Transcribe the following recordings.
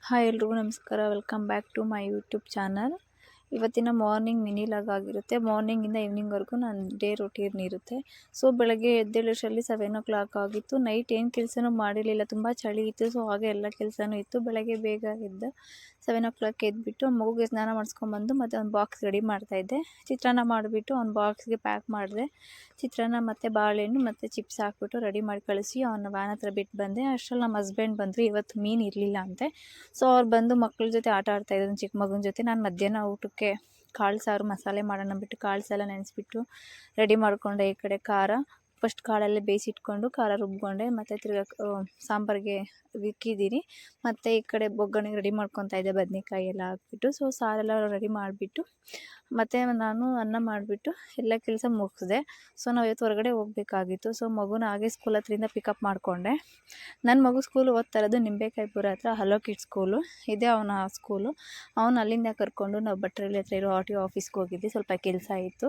Hi ಎಲ್ರಿಗೂ ನಮಸ್ಕಾರ. Welcome back to my YouTube channel. ಇವತ್ತಿನ ಮಾರ್ನಿಂಗ್ ಮಿನಿ ಲಾಗ್ ಆಗಿರುತ್ತೆ. ಮಾರ್ನಿಂಗಿಂದ ಈವ್ನಿಂಗ್ವರೆಗೂ ನನ್ನ ಡೇ ರೊಟೀನ್ ಇರುತ್ತೆ. ಸೊ ಬೆಳಗ್ಗೆ ಎದ್ದೇಳೋಷ್ಟರಲ್ಲಿ 7 o'clock ಆಗಿತ್ತು. ನೈಟ್ ಏನು ಕೆಲಸನೂ ಮಾಡಿರಲಿಲ್ಲ, ತುಂಬ ಚಳಿ ಇತ್ತು. ಸೊ ಹಾಗೆ ಎಲ್ಲ ಕೆಲಸನೂ ಇತ್ತು. ಬೆಳಗ್ಗೆ ಬೇಗ ಎದ್ದು 7 o'clock ಎದ್ಬಿಟ್ಟು ಮಗುಗೆ ಸ್ನಾನ ಮಾಡಿಸ್ಕೊಂಬಂದು ಮತ್ತು ಒಂದು ಬಾಕ್ಸ್ ರೆಡಿ ಮಾಡ್ತಾಯಿದ್ದೆ. ಚಿತ್ರಾನ್ನ ಮಾಡಿಬಿಟ್ಟು ಒಂದು ಬಾಕ್ಸ್ಗೆ ಪ್ಯಾಕ್ ಮಾಡಿದೆ. ಚಿತ್ರಾನ್ನ ಮತ್ತು ಬಾಳೆಹಣ್ಣು ಮತ್ತು ಚಿಪ್ಸ್ ಹಾಕ್ಬಿಟ್ಟು ರೆಡಿ ಮಾಡಿ ಕಳಿಸಿ ಅವನ ವ್ಯಾನ್ ಹತ್ರ ಬಿಟ್ಟು ಬಂದೆ. ಅಷ್ಟರಲ್ಲಿ ನಮ್ಮ ಹಸ್ಬೆಂಡ್ ಬಂದರು. ಇವತ್ತು ಮೀನು ಇರಲಿಲ್ಲ ಅಂತೆ. ಸೊ ಅವ್ರು ಬಂದು ಮಕ್ಕಳ ಜೊತೆ ಆಟ ಆಡ್ತಾಯಿದ್ರು, ಚಿಕ್ಕ ಮಗನ ಜೊತೆ. ನಾನು ಮಧ್ಯಾಹ್ನ ಊಟಕ್ಕೆ ಕಾಳು ಸಾರು ಮಸಾಲೆ ಮಾಡೋಣ ಬಿಟ್ಟು ಕಾಳು ಸಾಲ ನೆನೆಸ್ಬಿಟ್ಟು ರೆಡಿ ಮಾಡಿಕೊಂಡೆ. ಈ ಕಡೆ ಖಾರ ಫಸ್ಟ್ ಕಾಳಲ್ಲೇ ಬೇಯಿಸಿಟ್ಕೊಂಡು ಖಾರ ರುಬ್ಕೊಂಡೆ, ಮತ್ತು ತಿರ್ಗಾ ಸಾಂಬಾರಿಗೆ ಇಕ್ಕಿದ್ದೀನಿ. ಮತ್ತು ಈ ಕಡೆ ಒಗ್ಗರಣೆಗೆ ರೆಡಿ ಮಾಡ್ಕೊತಾ ಇದ್ದೆ, ಬದನೇಕಾಯಿ ಎಲ್ಲ ಹಾಕ್ಬಿಟ್ಟು. ಸೊ ಸಾರೆಲ್ಲ ರೆಡಿ ಮಾಡಿಬಿಟ್ಟು ಮತ್ತು ನಾನು ಅನ್ನ ಮಾಡಿಬಿಟ್ಟು ಎಲ್ಲ ಕೆಲಸ ಮುಗಿಸ್ದೆ. ಸೊ ನಾವು ಇವತ್ತು ಹೊರಗಡೆ ಹೋಗಬೇಕಾಗಿತ್ತು. ಸೊ ಮಗುನ ಹಾಗೆ ಸ್ಕೂಲ್ ಹತ್ರಿಂದ ಪಿಕಪ್ ಮಾಡಿಕೊಂಡೆ. ನನ್ನ ಮಗು ಸ್ಕೂಲ್ ಓದ್ತಾ ಇರೋದು ನಿಂಬೆಕಾಯಿಪುರ ಹತ್ರ ಹಲೋ ಕಿಡ್ಸ್ ಸ್ಕೂಲು ಇದೆ ಅವನ ಸ್ಕೂಲು. ಅವನು ಅಲ್ಲಿಂದ ಕರ್ಕೊಂಡು ನಾವು ಭಟ್ರಳ್ಳಿ ಹತ್ರ ಇರೋ RTO ಆಫೀಸ್ಗೆ ಹೋಗಿದ್ವಿ. ಸ್ವಲ್ಪ ಕೆಲಸ ಇತ್ತು.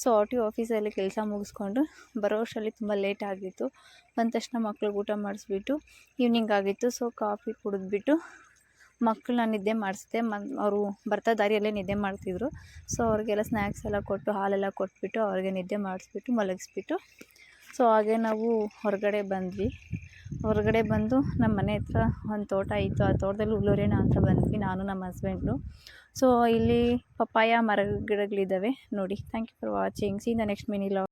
ಸೊ RTO ಆಫೀಸಲ್ಲಿ ಕೆಲಸ ಮುಗಿಸ್ಕೊಂಡು ಬರೋ ಅಷ್ಟರಲ್ಲಿ ತುಂಬ ಲೇಟ್ ಆಗಿತ್ತು. ಬಂದ ತಕ್ಷಣ ಮಕ್ಳಿಗೆ ಊಟ ಮಾಡಿಸ್ಬಿಟ್ಟು ಈವ್ನಿಂಗ್ ಆಗಿತ್ತು. ಸೊ ಕಾಫಿ ಕುಡಿದ್ಬಿಟ್ಟು ಮಕ್ಕಳನ್ನ ನಿದ್ದೆ ಮಾಡಿಸಿದೆ. ಅವರು ಬರ್ತಾ ದಾರಿಯಲ್ಲೇ ನಿದ್ದೆ ಮಾಡ್ತಿದ್ರು. ಸೊ ಅವ್ರಿಗೆಲ್ಲ ಸ್ನ್ಯಾಕ್ಸ್ ಎಲ್ಲ ಕೊಟ್ಟು ಹಾಲೆಲ್ಲ ಕೊಟ್ಬಿಟ್ಟು ಅವ್ರಿಗೆ ನಿದ್ದೆ ಮಾಡಿಸ್ಬಿಟ್ಟು ಮಲಗಿಸ್ಬಿಟ್ಟು ಸೊ ಹಾಗೆ ನಾವು ಹೊರಗಡೆ ಬಂದ್ವಿ. ಹೊರಗಡೆ ಬಂದು ನಮ್ಮ ಮನೆ ಹತ್ರ ಒಂದು ತೋಟ ಇತ್ತು. ಆ ತೋಟದಲ್ಲಿ ಹುಲ್ಲೋರೇನ ಅಂತ ಬಂದ್ವಿ, ನಾನು ನಮ್ಮ ಹಸ್ಬೆಂಡು. ಸೊ ಇಲ್ಲಿ ಪಪ್ಪಾಯ ಮರ ಗಿಡಗಳಿದ್ದಾವೆ ನೋಡಿ. Thank you for watching. See the next mini log.